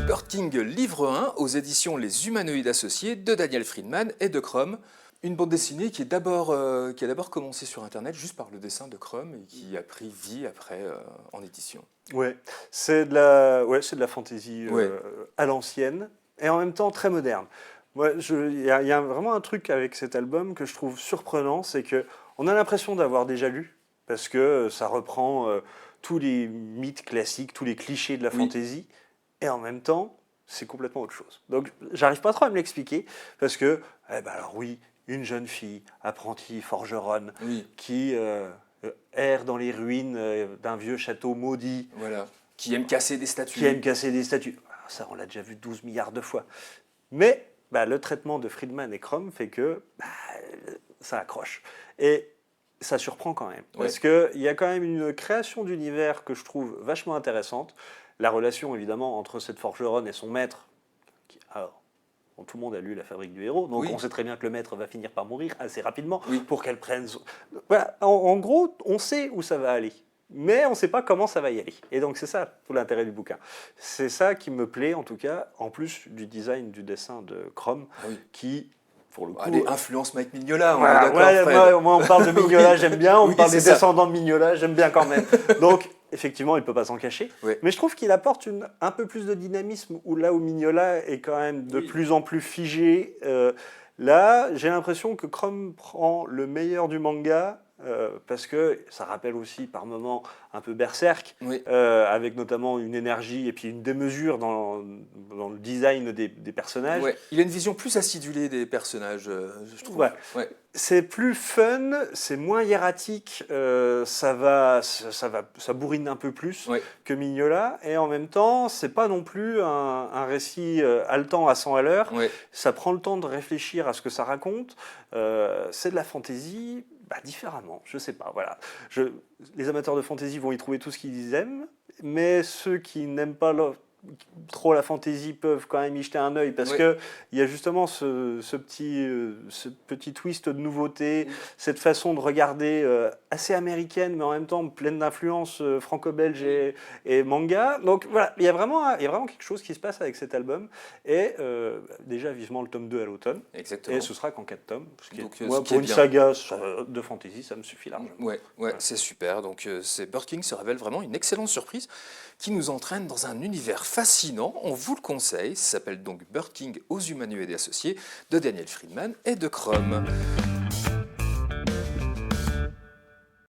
Bird King livre 1 aux éditions Les Humanoïdes Associés de Daniel Friedman et de Crum. Une bande dessinée qui a d'abord commencé sur Internet juste par le dessin de Crum et qui a pris vie après en édition. Ouais, c'est de la fantaisie à l'ancienne et en même temps très moderne. Il y a vraiment un truc avec cet album que je trouve surprenant, c'est que on a l'impression d'avoir déjà lu parce que ça reprend tous les mythes classiques, tous les clichés de la fantaisie, et en même temps, c'est complètement autre chose. Donc, j'arrive pas trop à me l'expliquer parce que, alors oui, une jeune fille, apprentie forgeronne, qui erre dans les ruines d'un vieux château maudit. Voilà. Qui aime casser des statues. Qui aime casser des statues. Alors ça, on l'a déjà vu 12 milliards de fois. Mais le traitement de Friedman et Crum fait que ça accroche. Et ça surprend quand même. Parce qu'il y a quand même une création d'univers que je trouve vachement intéressante. La relation, évidemment, entre cette forgeronne et son maître. Tout le monde a lu La Fabrique du Héros, donc on sait très bien que le maître va finir par mourir assez rapidement pour qu'elle prenne... Voilà, en gros, on sait où ça va aller, mais on ne sait pas comment ça va y aller. Et donc c'est ça, tout l'intérêt du bouquin. C'est ça qui me plaît, en tout cas, en plus du design, du dessin de Crum, qui... Pour le coup, les influences Mike Mignola, on est d'accord. Moi, on parle de Mignola, j'aime bien. On parle des descendants de Mignola, j'aime bien quand même. Donc, effectivement, il ne peut pas s'en cacher. Mais je trouve qu'il apporte un peu plus de dynamisme, là où Mignola est quand même de plus en plus figé. Là, j'ai l'impression que Crum prend le meilleur du manga, parce que ça rappelle aussi par moments un peu Berserk, avec notamment une énergie et puis une démesure dans le design des personnages. Il a une vision plus acidulée des personnages, je trouve. C'est plus fun, c'est moins hiératique, ça bourrine un peu plus que Mignola, et en même temps, c'est pas non plus un récit haletant à 100 à l'heure. Ça prend le temps de réfléchir à ce que ça raconte. C'est de la fantaisie. Différemment, je sais pas, voilà. Les amateurs de fantasy vont y trouver tout ce qu'ils aiment, mais ceux qui n'aiment pas trop la fantaisie peuvent quand même y jeter un œil, parce que il y a justement ce petit twist de nouveauté, cette façon de regarder assez américaine, mais en même temps pleine d'influences franco-belges et manga. Donc voilà, il y a vraiment quelque chose qui se passe avec cet album, et déjà vivement le tome 2 à l'automne. Exactement. Et ce sera qu'en 4 tomes. Moi, pour une saga de fantasy, ça me suffit largement. C'est super. Donc, Bird King se révèle vraiment une excellente surprise qui nous entraîne dans un univers fascinant. On vous le conseille. Ça s'appelle donc Bird King aux Humanoïdes Associés de Daniel Friedman et de Crum.